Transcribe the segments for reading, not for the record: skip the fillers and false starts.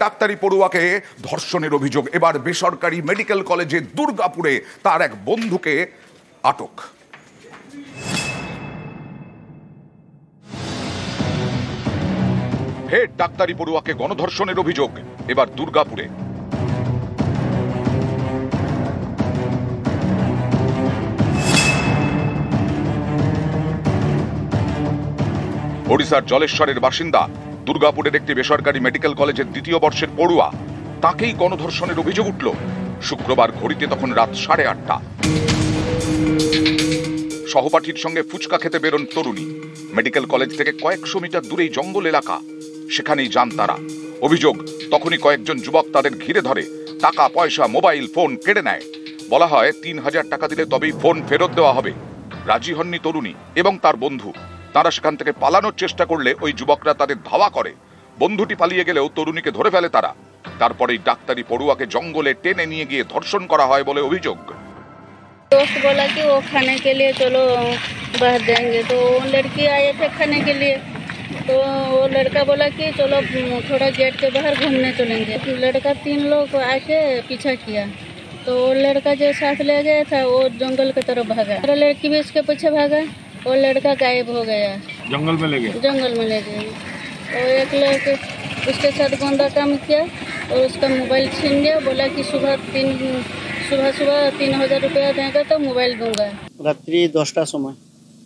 ডাক্তারি পড়ুয়াকে ধর্ষণের অভিযোগ, এবার বেসরকারি মেডিকেল কলেজে দুর্গাপুরে তার এক বন্ধুকে আটক। ফের ডাক্তারি পড়ুয়াকে গণধর্ষণের অভিযোগ, এবার দুর্গাপুরে। ওড়িশার জলেশ্বরের বাসিন্দা, দুর্গাপুরের একটি বেসরকারি মেডিকেল কলেজের দ্বিতীয় বর্ষের পড়ুয়া, তাকেই গণধর্ষণের অভিযোগ উঠল। শুক্রবার ঘড়িতে তখন রাত 8:30। সহপাঠীর সঙ্গে ফুচকা খেতে বেরোন তরুণী। মেডিকেল কলেজ থেকে কয়েকশো মিটার দূরেই জঙ্গল এলাকা, সেখানেই যান তারা। অভিযোগ, তখনই কয়েকজন যুবক তাদের ঘিরে ধরে, টাকা পয়সা, মোবাইল ফোন কেড়ে নেয়। বলা হয় 3000 টাকা দিলে তবেই ফোন ফেরত দেওয়া হবে। রাজি হননি তরুণী এবং তার বন্ধু। তারা সেখান থেকে পালানোর চেষ্টা করলে ওই যুবকরা তাদের ধাওয়া করে। বন্ধুটি পালিয়ে গেলেও তরুণীকে ধরে ফেলে তারা। তারপরেই ডাক্তারি পড়ুয়াকে জঙ্গলে টেনে নিয়ে গিয়ে ধর্ষণ করা হয় বলে অভিযোগ। दोस्त बोला कि वो खाने के लिए चलो बाहर जाएंगे, तो वो लड़की आए थे खाने के लिए, तो वो लड़का बोला कि चलो थोड़ा गेट के बाहर घूमने चलेंगे। लड़का 3 लोग आके पीछा किया, तो वो लड़का जो साथ ले गया था वो जंगल की तरफ भागा। लड़की भी उसके पीछे भागा, वो लड़का गायब हो गया। जंगल में ले गए। और एक लोग उसके साथ गंदा काम किया और उसका मोबाइल छीन गया। बोला कि सुबह 3000 रुपया देगा तो मोबाइल दूंगा। রাত্রি 10টার সময়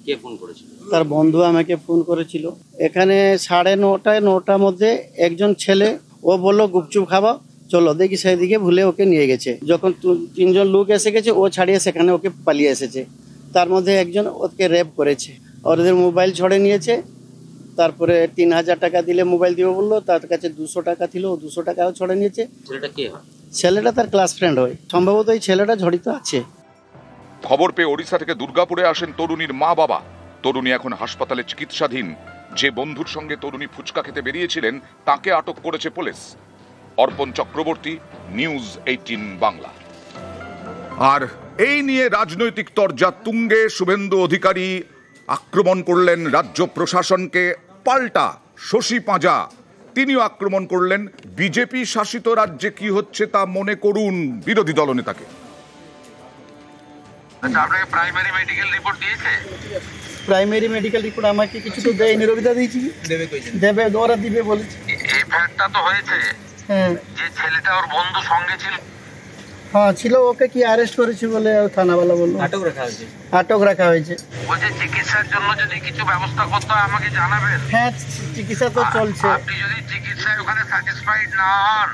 কে ফোন করেছিল? তার বন্ধু আমাকে ফোন করেছিল। এখানে 9:30 মধ্যে একজন ছেলে, ও বললো গুপচুপ খাবা, চলো দেখি, সেদিকে ভুলে ওকে নিয়ে গেছে। যখন 3জন লোক এসে গেছে, ও ছাড়িয়ে সেখানে ওকে পালিয়ে এসেছে। তার মধ্যে একজন ওকে রেপ করেছে, ওদের মোবাইল ছড়ে নিয়েছে। তারপরে 3000 টাকা দিলে মোবাইল দিবে বললো, তার কাছে 200 টাকা ছিল, ও 200 টাকাও ছড়ে নিয়েছে। ছেলেটা কে হয়? ছেলেটা তার ক্লাস ফ্রেন্ড হয়, সম্ভবত এই ছেলেটা জড়িত আছে। খবর পেয়ে ওড়িশা থেকে দুর্গাপুরে আসেন তরুণীর মা বাবা। তরুণী এখন হাসপাতালে চিকিৎসাধীন। যে বন্ধুর সঙ্গে তরুণী ফুচকা খেতে বেরিয়েছিলেন, তাকে আটক করেছে পুলিশ। অর্পণ চক্রবর্তী, নিউজ 18 বাংলা। আর এই নিয়ে রাজনৈতিক তরজা তুঙ্গে। শুভেন্দু অধিকারী আক্রমণ করলেন রাজ্য প্রশাসনকে, পাল্টা শশী পাঁজা তিনিও আক্রমণ করলেন বিজেপি শাসিত রাজ্যে কি হচ্ছে তা মনে করুন বিরোধী দলনেতাকে। আপনাকে প্রাইমারি মেডিকেল রিপোর্ট দিয়েছে? প্রাইমারি মেডিকেল রিপোর্ট আমাকে কিছু তো দেয়, নিরবিতা দিয়েছি, দেবে, ওরা দিবে বলেছে। এফআইআরটা তো হয়েছে। হ্যাঁ, যে ছেলেটা ওর বন্ধু সঙ্গে ছিল, হ্যাঁ ছিল, ওকে কি অ্যারেস্ট করেছে বলে থানাওয়ালা বললো। আটক রাখা হয়েছে। আটক রাখা হয়েছে। বলছে চিকিৎসার জন্য যদি কিছু ব্যবস্থা করতে হয় আমাকে জানাবেন। হ্যাঁ, চিকিৎসা তো চলছে। আপনি যদি চিকিৎসায় ওখানে স্যাটিসফাইড না হন,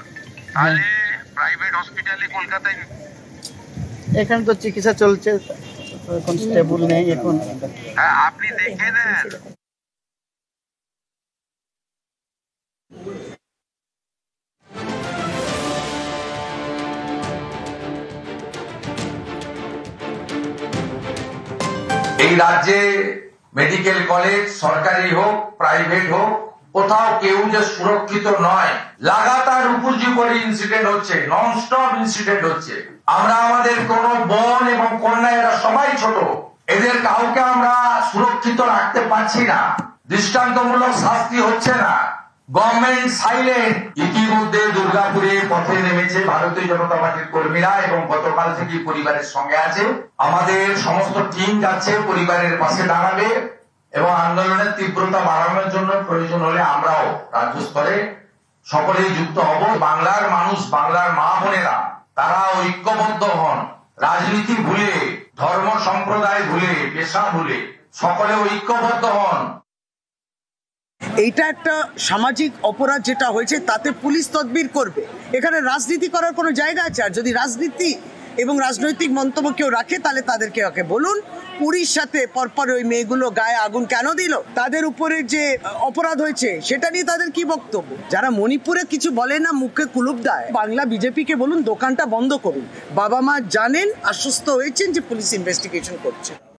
তাহলে প্রাইভেট হসপিটালে কলকাতায়, এখানে তো চিকিৎসা চলছে, এখন স্টেবল নেই এখন। হ্যাঁ আপনি দেখে নেন। এই রাজ্যে মেডিকেল কলেজ সরকারি হোক প্রাইভেট হোক, কোথাও কেউ যে সুরক্ষিত নয়। লাগাতার উপর্যুপরি ইনসিডেন্ট হচ্ছে, নন স্টপ ইনসিডেন্ট হচ্ছে। আমরা আমাদের কোন বোন এবং কন্যা, এরা সবাই ছোট, এদের কাউকে আমরা সুরক্ষিত রাখতে পারছি না। দৃষ্টান্তমূলক শাস্তি হচ্ছে না, গভর্নমেন্ট সাইলেন্ট। ইতিমধ্যে দুর্গাপুরে পথে নেমেছে ভারতীয় জনতা পার্টির কর্মীরা এবং গতকাল থেকে পরিবারের সঙ্গে আছে। আমাদের সমস্ত টিম যাচ্ছে, পরিবারের পাশে দাঁড়াবে এবং আন্দোলনের তীব্রতা বাড়ানোর জন্য প্রয়োজন হলে আমরাও রাজ্য স্তরে সকলেই যুক্ত হব। বাংলার মানুষ, বাংলার মা বোনেরা, তারা ঐক্যবদ্ধ হন। রাজনীতি ভুলে, ধর্ম সম্প্রদায় ভুলে, পেশা ভুলে সকলে ঐক্যবদ্ধ হন। এইটা একটা সামাজিক অপরাধ যেটা হয়েছে, তাতে পুলিশ তদবির করবে। এখানে রাজনীতি করার কোনো জায়গা আছে? আর যদি রাজনীতি এবং রাজনৈতিক মন্তব্য কেউ রাখে, তাহলে তাদেরকে বলুন পুরীর সাথে পরপর ওই মেয়েগুলো গায়ে আগুন কেন দিল, তাদের উপরে যে অপরাধ হয়েছে সেটা নিয়ে তাদের কি বক্তব্য? যারা মণিপুরে কিছু বলে না, মুখে কুলুপ দেয়, বাংলা বিজেপিকে বলুন দোকানটা বন্ধ করুন। বাবা মা জানেন, আশ্বস্ত হয়েছেন যে পুলিশ ইনভেস্টিগেশন করছে।